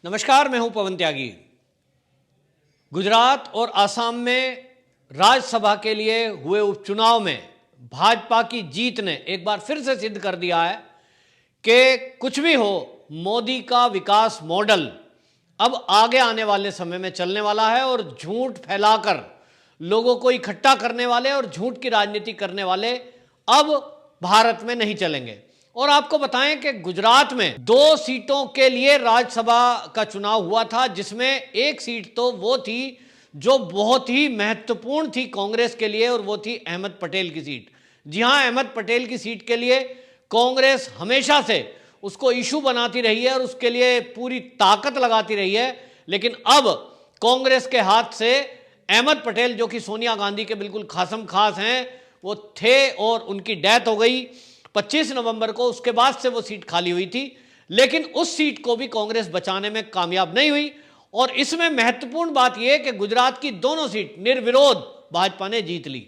नमस्कार, मैं हूं पवन त्यागी। गुजरात और असम में राज्यसभा के लिए हुए उपचुनाव में भाजपा की जीत ने एक बार फिर से सिद्ध कर दिया है कि कुछ भी हो, मोदी का विकास मॉडल अब आगे आने वाले समय में चलने वाला है और झूठ फैलाकर लोगों को इकट्ठा करने वाले और झूठ की राजनीति करने वाले अब भारत में नहीं चलेंगे। और आपको बताएं कि गुजरात में 2 सीटों के लिए राज्यसभा का चुनाव हुआ था, जिसमें एक सीट तो वो थी जो बहुत ही महत्वपूर्ण थी कांग्रेस के लिए, और वो थी अहमद पटेल की सीट। जी हां, अहमद पटेल की सीट के लिए कांग्रेस हमेशा से उसको इशू बनाती रही है और उसके लिए पूरी ताकत लगाती रही है। लेकिन अब कांग्रेस के हाथ से अहमद पटेल, जो कि सोनिया गांधी के बिल्कुल खासम खास हैं, वो थे और उनकी डेथ हो गई 25 नवंबर को। उसके बाद से वो सीट खाली हुई थी, लेकिन उस सीट को भी कांग्रेस बचाने में कामयाब नहीं हुई। और इसमें महत्वपूर्ण बात यह कि गुजरात की दोनों सीट निर्विरोध भाजपा ने जीत ली।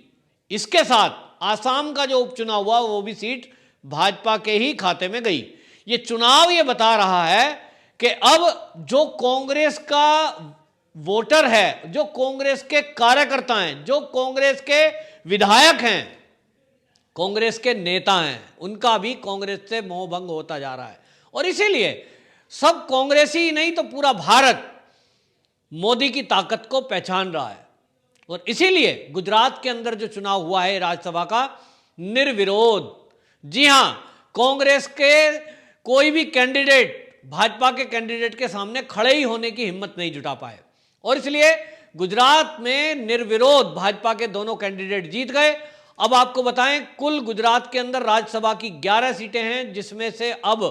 इसके साथ आसाम का जो उपचुनाव हुआ वो भी सीट भाजपा के ही खाते में गई। ये चुनाव ये बता रहा है कि अब जो कांग्रेस का वोटर है, जो कांग्रेस के कार्यकर्ता हैं, जो कांग्रेस के विधायक हैं, कांग्रेस के नेता हैं, उनका भी कांग्रेस से मोहभंग होता जा रहा है। और इसीलिए सब कांग्रेसी ही नहीं तो पूरा भारत मोदी की ताकत को पहचान रहा है। और इसीलिए गुजरात के अंदर जो चुनाव हुआ है राज्यसभा का, निर्विरोध, जी हां, कांग्रेस के कोई भी कैंडिडेट भाजपा के कैंडिडेट के सामने खड़े ही होने की हिम्मत नहीं जुटा पाए। और इसलिए गुजरात में निर्विरोध भाजपा के दोनों कैंडिडेट जीत गए। अब आपको बताएं, कुल गुजरात के अंदर राज्यसभा की 11 सीटें हैं, जिसमें से अब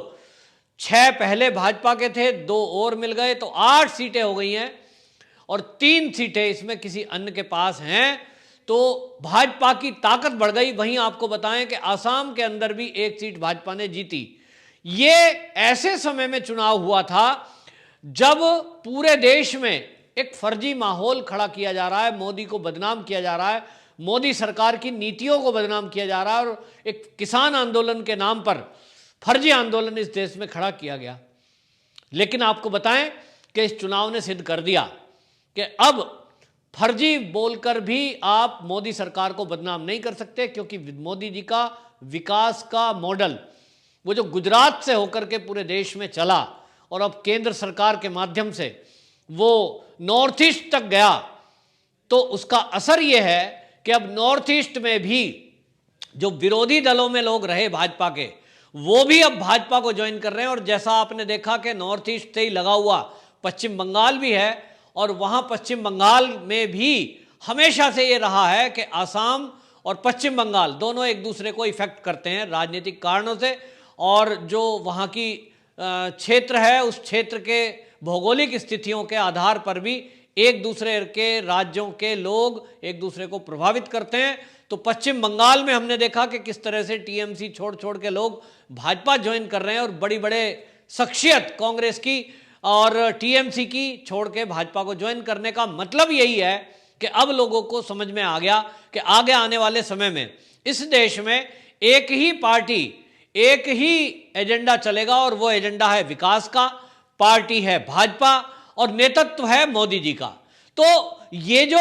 6 पहले भाजपा के थे, 2 और मिल गए, तो 8 सीटें हो गई हैं। और 3 सीटें इसमें किसी अन्य के पास हैं, तो भाजपा की ताकत बढ़ गई। वहीं आपको बताएं कि आसाम के अंदर भी 1 सीट भाजपा ने जीती। ये ऐसे समय में चुनाव हुआ था जब पूरे देश में एक फर्जी माहौल खड़ा किया जा रहा है, मोदी को बदनाम किया जा रहा है, मोदी सरकार की नीतियों को बदनाम किया जा रहा है, और एक किसान आंदोलन के नाम पर फर्जी आंदोलन इस देश में खड़ा किया गया। लेकिन आपको बताएं कि इस चुनाव ने सिद्ध कर दिया कि अब फर्जी बोलकर भी आप मोदी सरकार को बदनाम नहीं कर सकते, क्योंकि मोदी जी का विकास का मॉडल, वो जो गुजरात से होकर के पूरे देश में चला और अब केंद्र सरकार के माध्यम से वो नॉर्थ ईस्ट तक गया, तो उसका असर यह है कि अब नॉर्थ ईस्ट में भी जो विरोधी दलों में लोग रहे भाजपा के, वो भी अब भाजपा को ज्वाइन कर रहे हैं। और जैसा आपने देखा कि नॉर्थ ईस्ट से ही लगा हुआ पश्चिम बंगाल भी है, और वहां पश्चिम बंगाल में भी हमेशा से ये रहा है कि आसाम और पश्चिम बंगाल दोनों एक दूसरे को इफेक्ट करते हैं राजनीतिक कारणों से। और जो वहां की क्षेत्र है, उस क्षेत्र के भौगोलिक स्थितियों के आधार पर भी एक दूसरे के राज्यों के लोग एक दूसरे को प्रभावित करते हैं। तो पश्चिम बंगाल में हमने देखा कि किस तरह से टीएमसी छोड़ छोड़ के लोग भाजपा ज्वाइन कर रहे हैं, और बड़ी बड़े शख्सियत कांग्रेस की और टीएमसी की छोड़ के भाजपा को ज्वाइन करने का मतलब यही है कि अब लोगों को समझ में आ गया कि आगे आने वाले समय में इस देश में एक ही पार्टी, एक ही एजेंडा चलेगा, और वो एजेंडा है विकास का। पार्टी है भाजपा और नेतृत्व है मोदी जी का। तो ये जो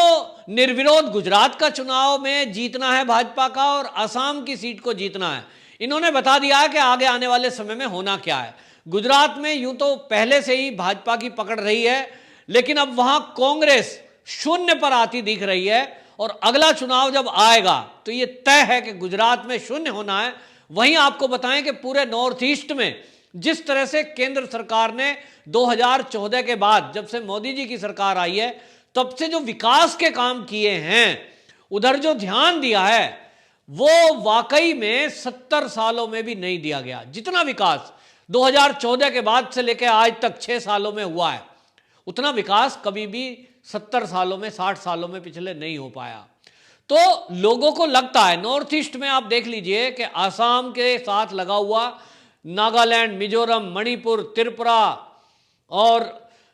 निर्विरोध गुजरात का चुनाव में जीतना है भाजपा का, और असम की सीट को जीतना है, इन्होंने बता दिया है कि आगे आने वाले समय में होना क्या है। गुजरात में यूं तो पहले से ही भाजपा की पकड़ रही है, लेकिन अब वहां कांग्रेस शून्य पर आती दिख रही है। और अगला चुनाव जब आएगा तो ये तय है कि गुजरात में शून्य होना है। वहीं आपको बताएं कि पूरे नॉर्थ ईस्ट में जिस तरह से केंद्र सरकार ने 2014 के बाद, जब से मोदी जी की सरकार आई है, तब से जो विकास के काम किए हैं, उधर जो ध्यान दिया है, वो वाकई में 70 सालों में भी नहीं दिया गया। जितना विकास 2014 के बाद से लेकर आज तक 6 सालों में हुआ है, उतना विकास कभी भी 70 सालों में, 60 सालों में पिछले नहीं हो पाया। तो लोगों को लगता है, नॉर्थ ईस्ट में आप देख लीजिए कि आसाम के साथ लगा हुआ नागालैंड, मिजोरम, मणिपुर, त्रिपुरा और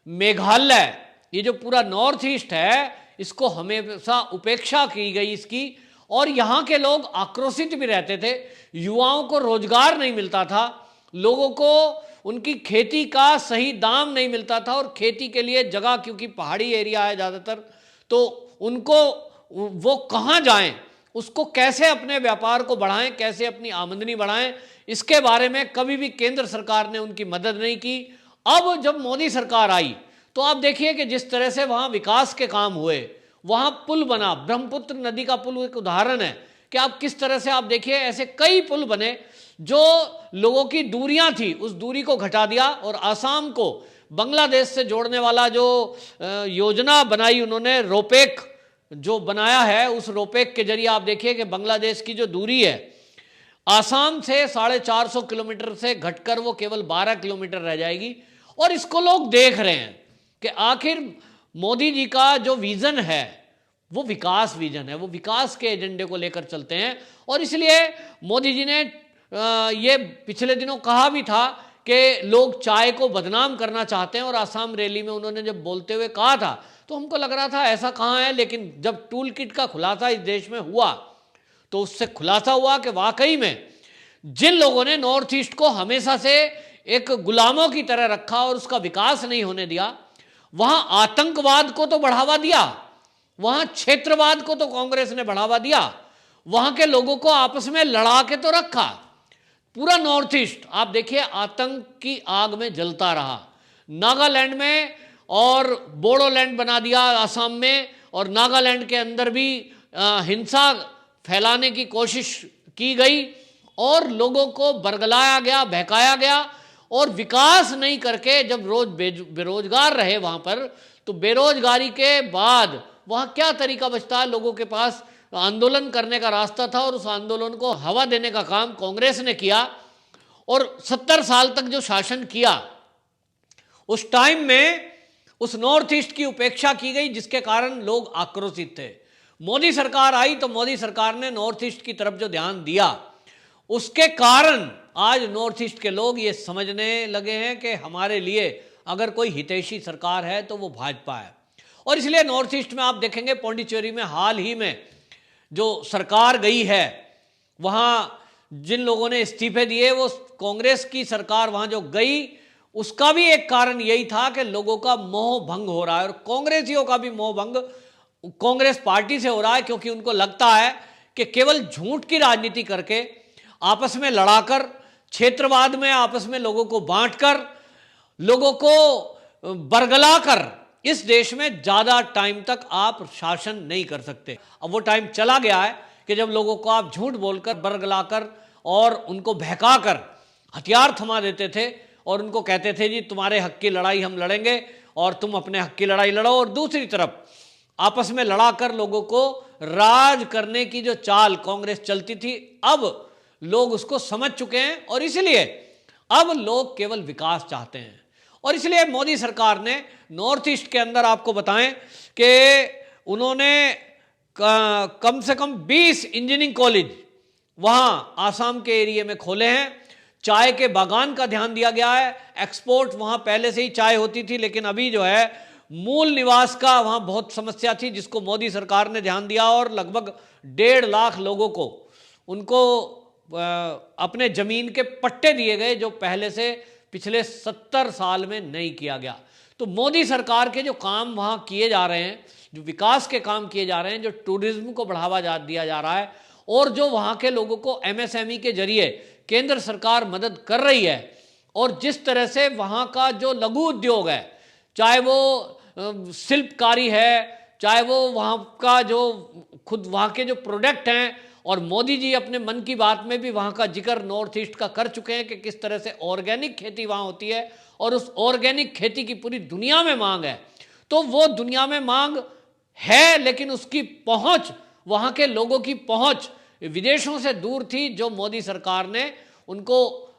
मेघालय, ये जो पूरा नॉर्थ ईस्ट है, इसको हमेशा उपेक्षा की गई इसकी। और यहाँ के लोग आक्रोशित भी रहते थे, युवाओं को रोजगार नहीं मिलता था, लोगों को उनकी खेती का सही दाम नहीं मिलता था, और खेती के लिए जगह, क्योंकि पहाड़ी एरिया है ज़्यादातर, तो उनको वो कहाँ जाएं, उसको कैसे अपने व्यापार को बढ़ाएं, कैसे अपनी आमदनी बढ़ाएं, इसके बारे में कभी भी केंद्र सरकार ने उनकी मदद नहीं की। अब जब मोदी सरकार आई तो आप देखिए कि जिस तरह से वहाँ विकास के काम हुए, वहाँ पुल बना, ब्रह्मपुत्र नदी का पुल एक उदाहरण है कि आप किस तरह से, आप देखिए ऐसे कई पुल बने जो लोगों की दूरियां थी उस दूरी को घटा दिया, और आसाम को बांग्लादेश से जोड़ने वाला जो योजना बनाई उन्होंने, रोपेक जो बनाया है, उस रोपेक के जरिए आप देखिए कि बांग्लादेश की जो दूरी है आसाम से 450 किलोमीटर से घटकर वो केवल 12 किलोमीटर रह जाएगी। और इसको लोग देख रहे हैं कि आखिर मोदी जी का जो विजन है वो विकास विजन है, वो विकास के एजेंडे को लेकर चलते हैं। और इसलिए मोदी जी ने ये पिछले दिनों कहा भी था कि लोग चाय को बदनाम करना चाहते हैं, और आसाम रैली में उन्होंने जब बोलते हुए कहा था तो हमको लग रहा था ऐसा कहाँ है, लेकिन जब टूल किट का खुलासा इस देश में हुआ तो उससे खुलासा हुआ कि वाकई में जिन लोगों ने नॉर्थ ईस्ट को हमेशा से एक गुलामों की तरह रखा और उसका विकास नहीं होने दिया, वहां आतंकवाद को तो बढ़ावा दिया, वहां क्षेत्रवाद को तो कांग्रेस ने बढ़ावा दिया, वहां के लोगों को आपस में लड़ा के तो रखा। पूरा नॉर्थ ईस्ट आप देखिए आतंक की आग में जलता रहा। नागालैंड में और बोडोलैंड बना दिया असम में, और नागालैंड के अंदर भी हिंसा फैलाने की कोशिश की गई, और लोगों को बरगलाया गया, बहकाया गया, और विकास नहीं करके जब रोज बेरोजगार रहे वहां पर, तो बेरोजगारी के बाद वहां क्या तरीका बचता है, लोगों के पास आंदोलन करने का रास्ता था, और उस आंदोलन को हवा देने का काम कांग्रेस ने किया। और 70 साल तक जो शासन किया उस टाइम में उस नॉर्थ ईस्ट की उपेक्षा की गई, जिसके कारण लोग आक्रोशित थे। मोदी सरकार आई तो मोदी सरकार ने नॉर्थ ईस्ट की तरफ जो ध्यान दिया, उसके कारण आज नॉर्थ ईस्ट के लोग ये समझने लगे हैं कि हमारे लिए अगर कोई हितैषी सरकार है तो वो भाजपा है। और इसलिए नॉर्थ ईस्ट में आप देखेंगे पौंडीचेरी में हाल ही में जो सरकार गई है, वहां जिन लोगों ने इस्तीफे दिए, वो कांग्रेस की सरकार वहां जो गई, उसका भी एक कारण यही था कि लोगों का मोह भंग हो रहा है, और कांग्रेसियों का भी मोह भंग कांग्रेस पार्टी से हो रहा है, क्योंकि उनको लगता है कि केवल झूठ की राजनीति करके, आपस में लड़ाकर, क्षेत्रवाद में आपस में लोगों को बांटकर, लोगों को बरगलाकर इस देश में ज्यादा टाइम तक आप शासन नहीं कर सकते। अब वो टाइम चला गया है कि जब लोगों को आप झूठ बोलकर, बरगलाकर और उनको बहकाकर हथियार थमा देते थे, और उनको कहते थे जी तुम्हारे हक की लड़ाई हम लड़ेंगे और तुम अपने हक की लड़ाई लड़ो, और दूसरी तरफ आपस में लड़ाकर लोगों को राज करने की जो चाल कांग्रेस चलती थी, अब लोग उसको समझ चुके हैं, और इसलिए अब लोग केवल विकास चाहते हैं। और इसलिए मोदी सरकार ने नॉर्थ ईस्ट के अंदर, आपको बताएं कि उन्होंने कम से कम 20 इंजीनियरिंग कॉलेज वहां आसाम के एरिया में खोले हैं। चाय के बागान का ध्यान दिया गया है, एक्सपोर्ट, वहां पहले से ही चाय होती थी, लेकिन अभी जो है मूल निवास का वहां बहुत समस्या थी, जिसको मोदी सरकार ने ध्यान दिया, और लगभग 1.5 लाख लोगों को उनको अपने जमीन के पट्टे दिए गए, जो पहले से पिछले 70 साल में नहीं किया गया। तो मोदी सरकार के जो काम वहां किए जा रहे हैं, जो विकास के काम किए जा रहे हैं, जो टूरिज्म को बढ़ावा दिया जा रहा है, और जो वहां के लोगों को एमएसएमई के जरिए केंद्र सरकार मदद कर रही है, और जिस तरह से वहां का जो लघु उद्योग है, चाहे वो शिल्पकारी है, चाहे वो वहाँ का जो खुद वहाँ के जो प्रोडक्ट हैं, और मोदी जी अपने मन की बात में भी वहाँ का जिक्र नॉर्थ ईस्ट का कर चुके हैं कि किस तरह से ऑर्गेनिक खेती वहाँ होती है, और उस ऑर्गेनिक खेती की पूरी दुनिया में मांग है। तो वो दुनिया में मांग है, लेकिन उसकी पहुँच, वहाँ के लोगों की पहुँच विदेशों से दूर थी, जो मोदी सरकार ने उनको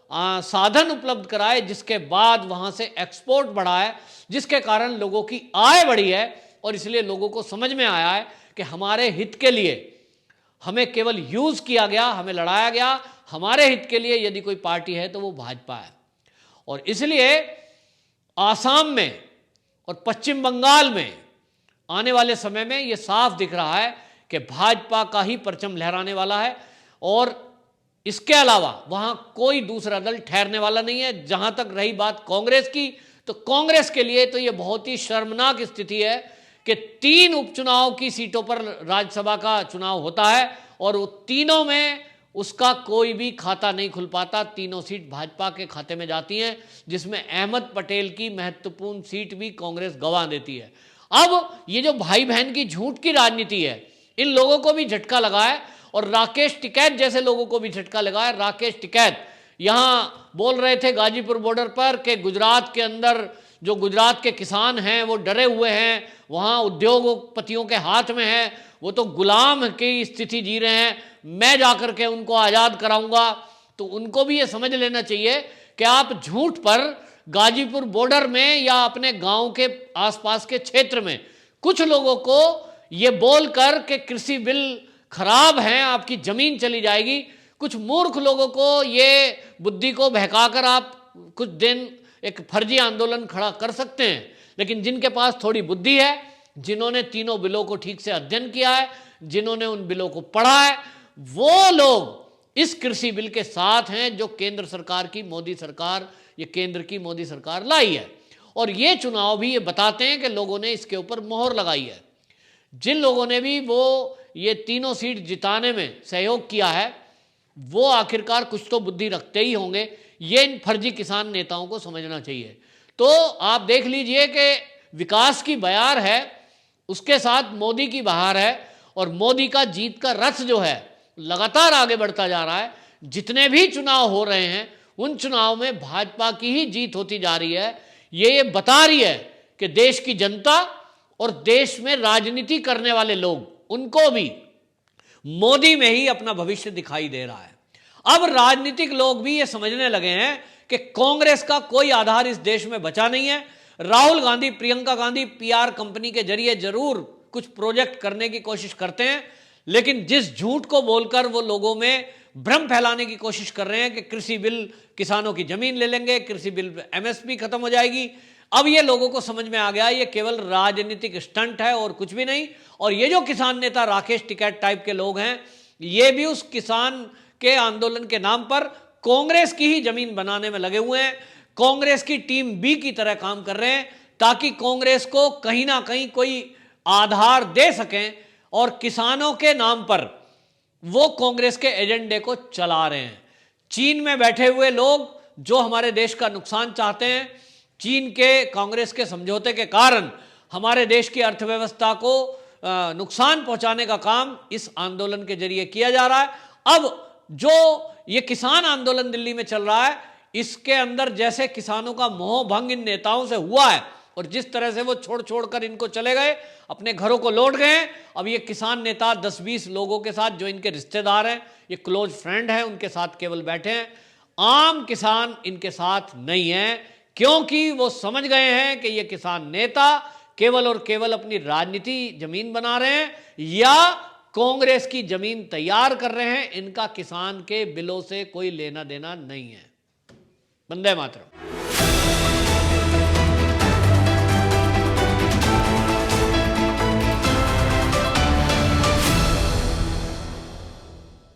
साधन उपलब्ध कराए, जिसके बाद वहाँ से एक्सपोर्ट बढ़ा है, जिसके कारण लोगों की आय बढ़ी है। और इसलिए लोगों को समझ में आया है कि हमारे हित के लिए हमें केवल यूज किया गया, हमें लड़ाया गया, हमारे हित के लिए यदि कोई पार्टी है तो वो भाजपा है। और इसलिए आसाम में और पश्चिम बंगाल में आने वाले समय में ये साफ दिख रहा है कि भाजपा का ही परचम लहराने वाला है। और इसके अलावा वहां कोई दूसरा दल ठहरने वाला नहीं है। जहां तक रही बात कांग्रेस की, तो कांग्रेस के लिए तो यह बहुत ही शर्मनाक स्थिति है कि 3 उपचुनाव की सीटों पर राज्यसभा का चुनाव होता है और वो तीनों में उसका कोई भी खाता नहीं खुल पाता। तीनों सीट भाजपा के खाते में जाती हैं, जिसमें अहमद पटेल की महत्वपूर्ण सीट भी कांग्रेस गंवा देती है। अब ये जो भाई बहन की झूठ की राजनीति है, इन लोगों को भी झटका लगा है और राकेश टिकैत जैसे लोगों को भी झटका लगा है। राकेश टिकैत यहां बोल रहे थे गाजीपुर बॉर्डर पर कि गुजरात के अंदर जो गुजरात के किसान हैं वो डरे हुए हैं, वहां उद्योगपतियों के हाथ में है, वो तो गुलाम की स्थिति जी रहे हैं, मैं जाकर के उनको आज़ाद कराऊंगा। तो उनको भी ये समझ लेना चाहिए कि आप झूठ पर गाजीपुर बॉर्डर में या अपने गांव के आसपास के क्षेत्र में कुछ लोगों को ये बोलकर कि कृषि बिल खराब है, आपकी जमीन चली जाएगी, कुछ मूर्ख लोगों को ये बुद्धि को बहकाकर आप कुछ दिन एक फर्जी आंदोलन खड़ा कर सकते हैं। लेकिन जिनके पास थोड़ी बुद्धि है, जिन्होंने तीनों बिलों को ठीक से अध्ययन किया है, जिन्होंने उन बिलों को पढ़ा है, वो लोग इस कृषि बिल के साथ हैं जो केंद्र सरकार की मोदी सरकार, ये केंद्र की मोदी सरकार लाई है। और ये चुनाव भी ये बताते हैं कि लोगों ने इसके ऊपर मोहर लगाई है। जिन लोगों ने भी वो ये तीनों सीट जिताने में सहयोग किया है, वो आखिरकार कुछ तो बुद्धि रखते ही होंगे। ये इन फर्जी किसान नेताओं को समझना चाहिए। तो आप देख लीजिए कि विकास की बयार है, उसके साथ मोदी की बहार है और मोदी का जीत का रथ जो है लगातार आगे बढ़ता जा रहा है। जितने भी चुनाव हो रहे हैं उन चुनाव में भाजपा की ही जीत होती जा रही है। ये बता रही है कि देश की जनता और देश में राजनीति करने वाले लोग, उनको भी मोदी में ही अपना भविष्य दिखाई दे रहा है। अब राजनीतिक लोग भी ये समझने लगे हैं कि कांग्रेस का कोई आधार इस देश में बचा नहीं है। राहुल गांधी, प्रियंका गांधी पीआर कंपनी के जरिए जरूर कुछ प्रोजेक्ट करने की कोशिश करते हैं, लेकिन जिस झूठ को बोलकर वो लोगों में भ्रम फैलाने की कोशिश कर रहे हैं कि कृषि बिल किसानों की जमीन ले लेंगे, कृषि बिल एमएसपी खत्म हो जाएगी, अब ये लोगों को समझ में आ गया ये केवल राजनीतिक स्टंट है और कुछ भी नहीं। और ये जो किसान नेता राकेश टिकैत टाइप के लोग हैं, ये भी उस किसान के आंदोलन के नाम पर कांग्रेस की ही जमीन बनाने में लगे हुए हैं। कांग्रेस की टीम बी की तरह काम कर रहे हैं ताकि कांग्रेस को कहीं ना कहीं कोई आधार दे सकें और किसानों के नाम पर वो कांग्रेस के एजेंडे को चला रहे हैं। चीन में बैठे हुए लोग जो हमारे देश का नुकसान चाहते हैं, चीन के कांग्रेस के समझौते के कारण हमारे देश की अर्थव्यवस्था को नुकसान पहुंचाने का काम इस आंदोलन के जरिए किया जा रहा है। अब जो ये किसान आंदोलन दिल्ली में चल रहा है, इसके अंदर जैसे किसानों का मोह भंग इन नेताओं से हुआ है और जिस तरह से वो छोड़ छोड़ कर इनको चले गए, अपने घरों को लौट गए, अब ये किसान नेता 10-20 लोगों के साथ जो इनके रिश्तेदार हैं, ये क्लोज फ्रेंड हैं, उनके साथ केवल बैठे हैं। आम किसान इनके साथ नहीं है, क्योंकि वो समझ गए हैं कि ये किसान नेता केवल और केवल अपनी राजनीति जमीन बना रहे हैं या कांग्रेस की जमीन तैयार कर रहे हैं। इनका किसान के बिलों से कोई लेना देना नहीं है। वंदे मातरम।